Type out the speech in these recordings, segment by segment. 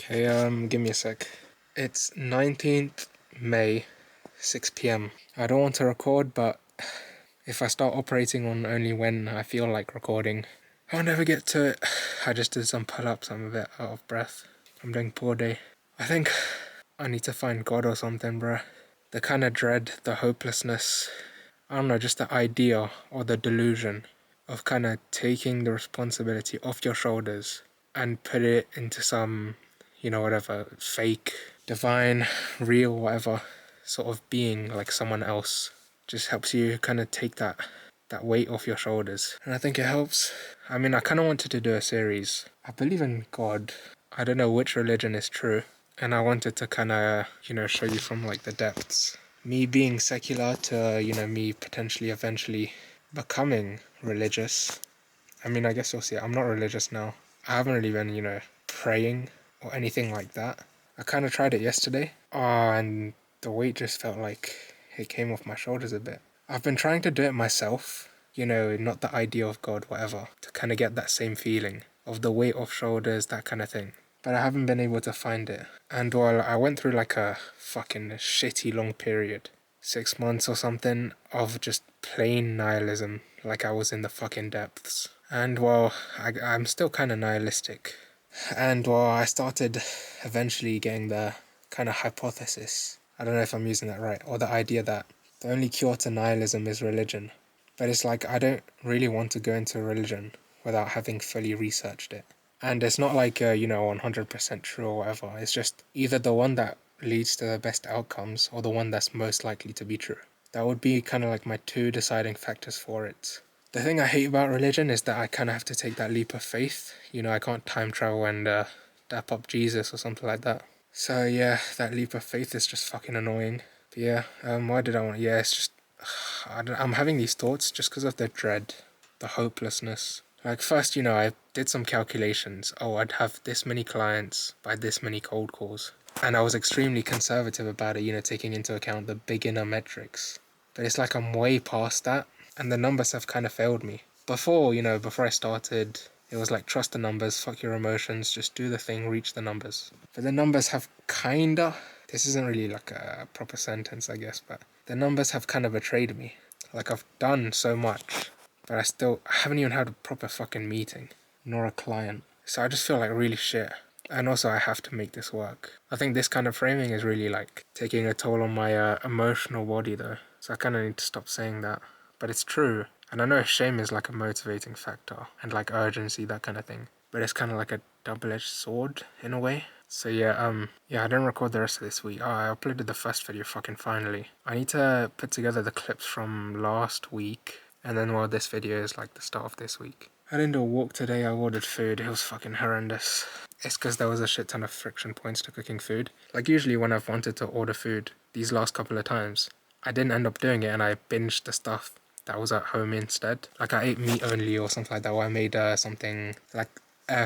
Okay, give me a sec. It's 19th May, 6 p.m. I don't want to record, but if I start operating on only when I feel like recording, I'll never get to it. I just did some pull-ups, I'm a bit out of breath. I'm doing poor day. I think I need to find God or something, bruh. The kind of dread, the hopelessness, I don't know, just the idea or the delusion of kind of taking the responsibility off your shoulders and put it into some, whatever, fake, divine, real, whatever sort of being like someone else just helps you kind of take that weight off your shoulders. And I think it helps. I mean, I kind of wanted to do a series. I believe in God. I don't know which religion is true. And I wanted to kind of, show you from like the depths. Me being secular to, me potentially eventually becoming religious. I mean, I guess you'll see, I'm not religious now. I haven't really been, praying or anything like that. I kind of tried it yesterday. And the weight just felt like it came off my shoulders a bit. I've been trying to do it myself, not the idea of God, whatever, to kind of get that same feeling of the weight off shoulders, that kind of thing. But I haven't been able to find it. And while I went through like a fucking shitty long period, 6 months or something, of just plain nihilism, like I was in the fucking depths. And while I'm still kind of nihilistic. And while I started eventually getting the kind of hypothesis, I don't know if I'm using that right, or the idea that the only cure to nihilism is religion. But it's like I don't really want to go into religion without having fully researched it. And it's not like, 100% true or whatever. It's just either the one that leads to the best outcomes or the one that's most likely to be true. That would be kind of like my two deciding factors for it. The thing I hate about religion is that I kind of have to take that leap of faith. I can't time travel and dap up Jesus or something like that. So yeah, that leap of faith is just fucking annoying. But yeah, why did I want... Yeah, it's just... I'm having these thoughts just because of the dread, the hopelessness. Like first, I did some calculations. Oh, I'd have this many clients by this many cold calls. And I was extremely conservative about it, taking into account the beginner metrics. But it's like I'm way past that, and the numbers have kind of failed me. Before I started, it was like trust the numbers, fuck your emotions, just do the thing, reach the numbers. But the numbers have kinda... This isn't really like a proper sentence, I guess, but the numbers have kind of betrayed me. Like I've done so much, but I haven't even had a proper fucking meeting, nor a client. So I just feel like really shit. And also I have to make this work. I think this kind of framing is really like taking a toll on my emotional body though. So I kind of need to stop saying that. But it's true. And I know shame is like a motivating factor and like urgency, that kind of thing. But it's kind of like a double-edged sword in a way. So yeah, I didn't record the rest of this week. I uploaded the first video fucking finally. I need to put together the clips from last week. And then this video is like the start of this week. I didn't do a walk today, I ordered food, it was fucking horrendous. It's because there was a shit ton of friction points to cooking food. Like usually when I've wanted to order food, these last couple of times, I didn't end up doing it and I binged the stuff that was at home instead. Like I ate meat only or something like that, or I made something like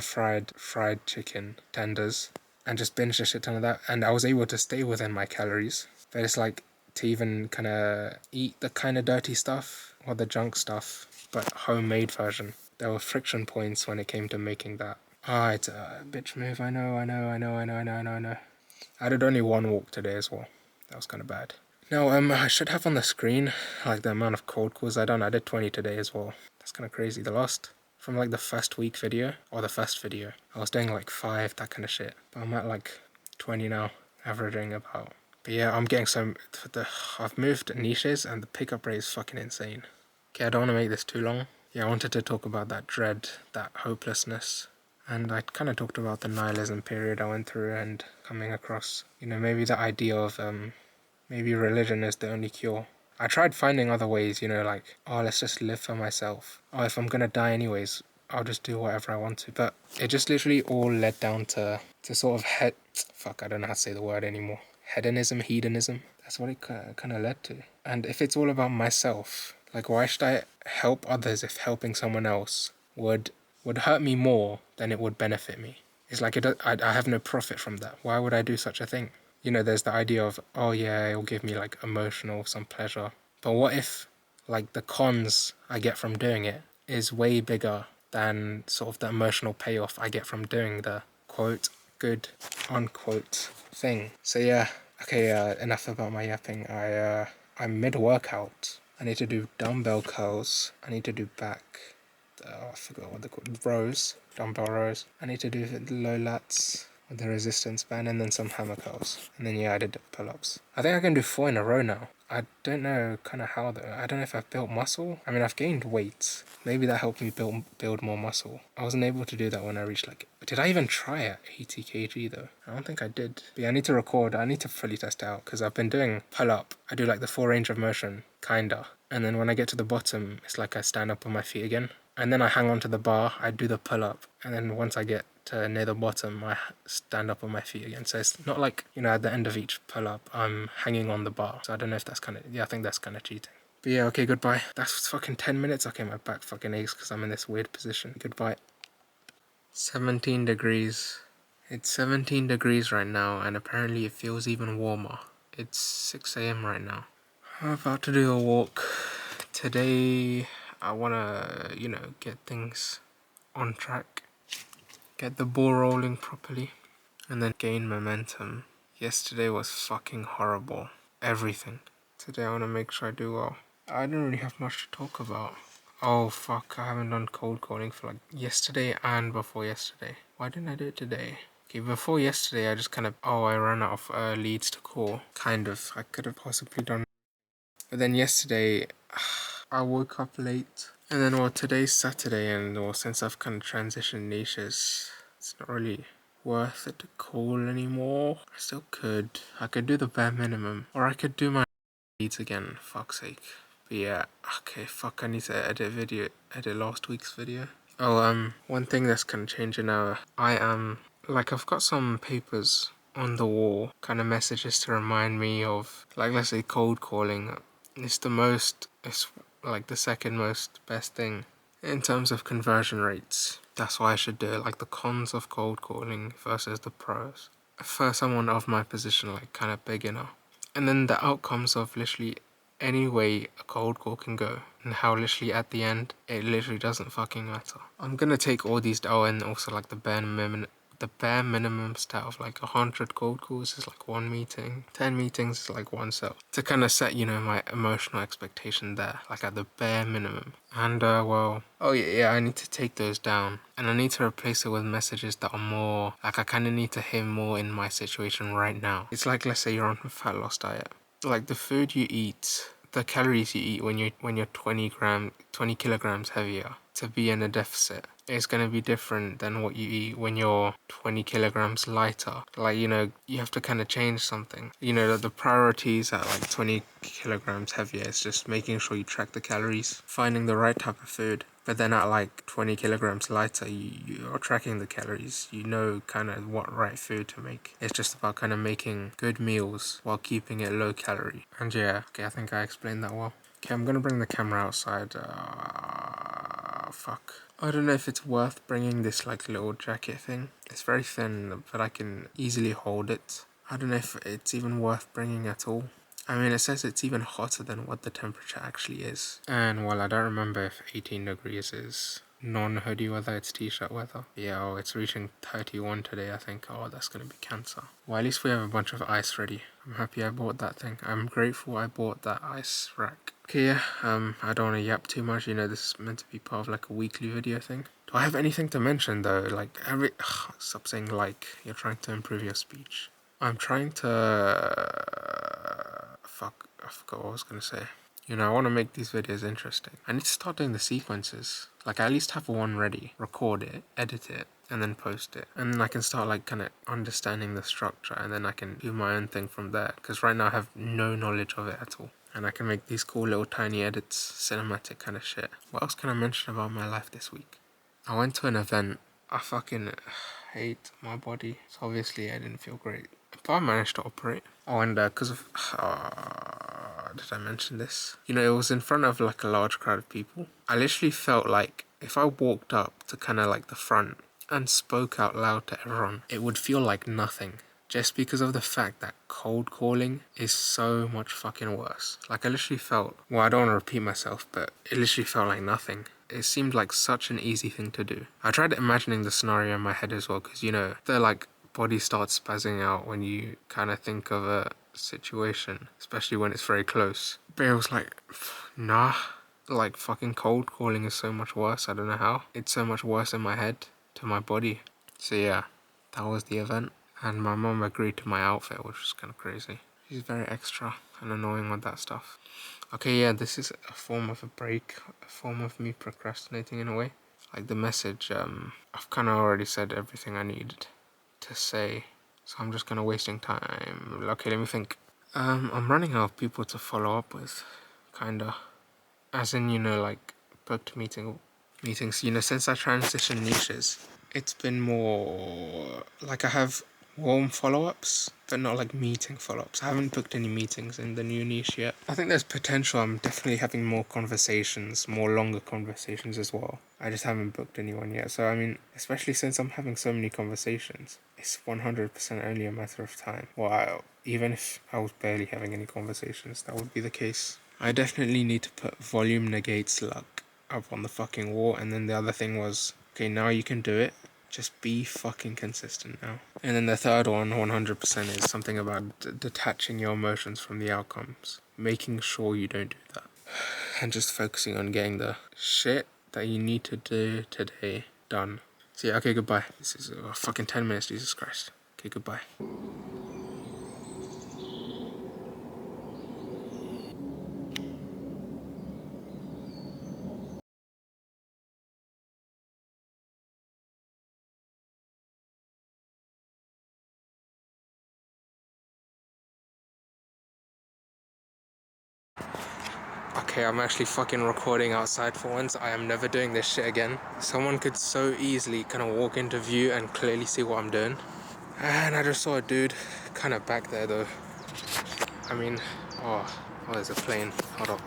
fried chicken tenders and just binged a shit ton of that. And I was able to stay within my calories. But it's like to even kind of eat the kind of dirty stuff or the junk stuff, but homemade version. There were friction points when it came to making that. It's a bitch move, I know. I did only one walk today as well. That was kind of bad. Now, I should have on the screen, like, the amount of cold calls I done. I did 20 today as well. That's kind of crazy. From, like, the first week video, or the first video, I was doing, like, 5, that kind of shit. But I'm at, like, 20 now, averaging about. But yeah, I'm getting I've moved niches, and the pickup rate is fucking insane. Okay, I don't want to make this too long. Yeah, I wanted to talk about that dread, that hopelessness. And I kind of talked about the nihilism period I went through and coming across, maybe the idea of, maybe religion is the only cure. I tried finding other ways, like, oh, let's just live for myself. Oh, if I'm gonna die anyways, I'll just do whatever I want to. But it just literally all led down to sort of I don't know how to say the word anymore. Hedonism. That's what it kind of led to. And if it's all about myself, like, why should I help others if helping someone else would hurt me more than it would benefit me? It's like I have no profit from that. Why would I do such a thing? There's the idea of, oh yeah, it'll give me like some pleasure. But what if like the cons I get from doing it is way bigger than sort of the emotional payoff I get from doing the quote good unquote thing. So yeah, okay, enough about my yapping. I'm mid-workout. I need to do dumbbell curls. I need to do back. I forgot what they're called. Rows. Dumbbell rows. I need to do the low lats with the resistance band and then some hammer curls. And then yeah, I did the pull-ups. I think I can do 4 in a row now. I don't know kind of how though. I don't know if I've built muscle. I mean, I've gained weight. Maybe that helped me build more muscle. I wasn't able to do that when I reached like... Did I even try at 80 kg though? I don't think I did. But yeah, I need to record. I need to fully test out because I've been doing pull-up. I do like the full range of motion, kinda. And then when I get to the bottom, it's like I stand up on my feet again. And then I hang on to the bar, I do the pull-up. And then once I get to near the bottom, I stand up on my feet again. So it's not like, you know, at the end of each pull-up, I'm hanging on the bar. So I don't know if that's kind of... Yeah, I think that's kind of cheating. But yeah, okay, goodbye. That's fucking 10 minutes. Okay, my back fucking aches because I'm in this weird position. Goodbye. 17 degrees. It's 17 degrees right now, and apparently it feels even warmer. It's 6 a.m. right now. I'm about to do a walk. Today, I want to, you know, get things on track. Get the ball rolling properly. And then gain momentum. Yesterday was fucking horrible. Everything. Today I want to make sure I do well. I don't really have much to talk about. Oh fuck, I haven't done cold calling for like yesterday and before yesterday. Why didn't I do it today? Okay, before yesterday I just kind of... Oh, I ran out of leads to call. Kind of. I could have possibly done... But then yesterday, I woke up late. And then, well, today's Saturday and, well, since I've kind of transitioned niches, it's not really worth it to call anymore. I still could. I could do the bare minimum. Or I could do my leads again, fuck's sake. But yeah, okay, fuck, I need to edit last week's video. Oh, one thing that's kind of changing now, I've got some papers on the wall, kind of messages to remind me of, like, let's say cold calling. It's like the second most best thing in terms of conversion rates. That's why I should do it, like the cons of cold calling versus the pros. For someone of my position, like kind of beginner. And then the outcomes of literally any way a cold call can go. And how literally at the end, it literally doesn't fucking matter. I'm gonna take all these down, and also like the bare minimum stat of like 100 cold calls is like 1 meeting, 10 meetings is like 1 sale. To kind of set, you know, my emotional expectation there, like at the bare minimum. And well, oh yeah, I need to take those down. And I need to replace it with messages that are more, like I kind of need to hear more in my situation right now. It's like, let's say you're on a fat loss diet. Like the food you eat, the calories you eat when you're 20 kilograms heavier, to be in a deficit, it's going to be different than what you eat when you're 20 kilograms lighter. Like, you know, you have to kind of change something. You know, the priorities at like 20 kilograms heavier is just making sure you track the calories, finding the right type of food. But then at like 20 kilograms lighter, you're tracking the calories. You know kind of what right food to make. It's just about kind of making good meals while keeping it low calorie. And yeah, okay, I think I explained that well. Okay, I'm gonna bring the camera outside. Fuck. I don't know if it's worth bringing this like little jacket thing. It's very thin, but I can easily hold it. I don't know if it's even worth bringing at all. I mean, it says it's even hotter than what the temperature actually is. And well, I don't remember if 18 degrees is non-hoodie weather, it's t-shirt weather. Yeah, oh, it's reaching 31 today, I think. Oh, that's gonna be cancer. Well, at least we have a bunch of ice ready. I'm happy I bought that thing. I'm grateful I bought that ice rack. Okay, yeah, I don't want to yap too much. You know, this is meant to be part of like a weekly video thing. Do I have anything to mention though? Like stop saying like. You're trying to improve your speech. I'm trying to... Fuck, I forgot what I was gonna say. You know, I want to make these videos interesting. I need to start doing the sequences. Like, I at least have one ready. Record it, edit it, and then post it. And then I can start, like, kind of understanding the structure, and then I can do my own thing from there. Because right now I have no knowledge of it at all. And I can make these cool little tiny edits, cinematic kind of shit. What else can I mention about my life this week? I went to an event. I fucking hate my body. So obviously I didn't feel great. But I managed to operate. Oh, and because of... did I mention this? You know, it was in front of like a large crowd of people. I literally felt like if I walked up to kind of like the front and spoke out loud to everyone, it would feel like nothing. Just because of the fact that cold calling is so much fucking worse. Like I literally felt... Well, I don't want to repeat myself, but it literally felt like nothing. It seemed like such an easy thing to do. I tried imagining the scenario in my head as well, because, you know, they're like body starts spazzing out when you kind of think of a situation, especially when it's very close. But it was like, nah. Like, fucking cold calling is so much worse. I don't know how. It's so much worse in my head to my body. So yeah, that was the event. And my mum agreed to my outfit, which was kind of crazy. She's very extra and annoying with that stuff. Okay, yeah, this is a form of a break, a form of me procrastinating in a way. Like the message, I've kind of already said everything I needed to say, so I'm just kind of wasting time. Okay, let me think. I'm running out of people to follow up with, kinda. As in, you know, like booked meetings. You know, since I transitioned niches, it's been more like I have warm follow-ups, but not like meeting follow-ups. I haven't booked any meetings in the new niche yet. I think there's potential. I'm definitely having more conversations, more longer conversations as well. I just haven't booked anyone yet. So I mean, especially since I'm having so many conversations, it's 100% only a matter of time. Well, even if I was barely having any conversations, that would be the case. I definitely need to put volume negates luck up on the fucking wall. And then the other thing was, okay, now you can do it. Just be fucking consistent now. And then the third one, 100%, is something about detaching your emotions from the outcomes. Making sure you don't do that. And just focusing on getting the shit that you need to do today done. So yeah, okay, goodbye. This is fucking 10 minutes, Jesus Christ. Okay, goodbye. Okay, I'm actually fucking recording outside for once. I am never doing this shit again. Someone could so easily kind of walk into view and clearly see what I'm doing. And I just saw a dude kind of back there though. I mean, oh, there's a plane. Hold up.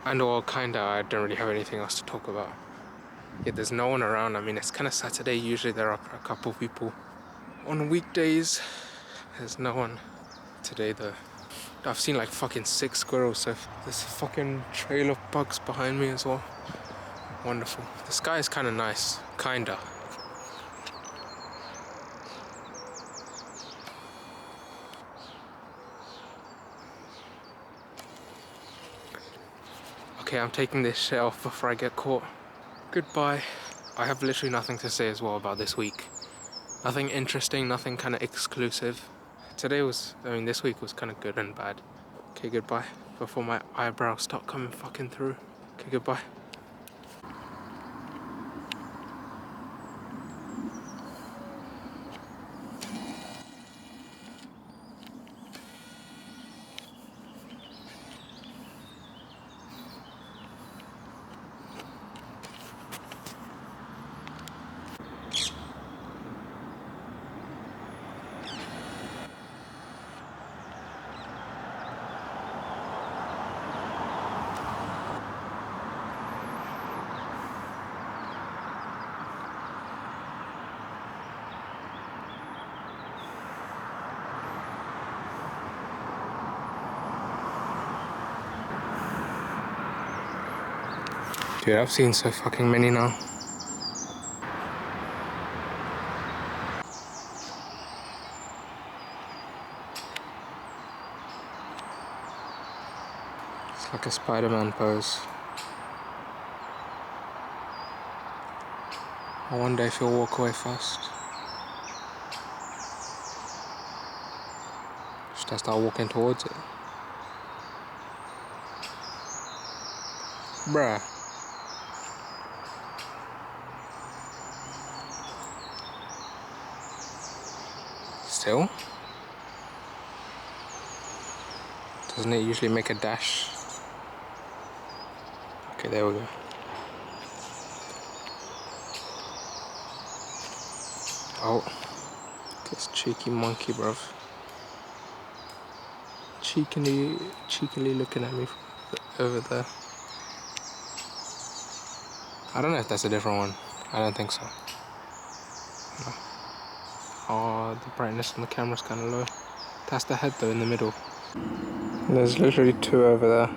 And well, kinda, I don't really have anything else to talk about. Yeah, there's no one around. I mean, it's kind of Saturday. Usually there are a couple people. On weekdays, there's no one. Today though, I've seen like fucking 6 squirrels. So there's a fucking trail of bugs behind me as well. Wonderful. The sky is kind of nice. Kinda. Okay, I'm taking this shit off before I get caught. Goodbye. I have literally nothing to say as well about this week. Nothing interesting, nothing kind of exclusive. This week was kind of good and bad. Okay, goodbye. Before my eyebrows start coming fucking through. Okay, goodbye. Dude, I've seen so fucking many now. It's like a Spider-Man pose. I wonder if he'll walk away first. Should I start walking towards it? Bruh. Still? Doesn't it usually make a dash? Okay, there we go. Oh, this cheeky monkey, bruv. Cheekily looking at me over there. I don't know if that's a different one. I don't think so. No. Oh, the brightness on the camera's kind of low. That's the head though in the middle. There's literally 2 over there.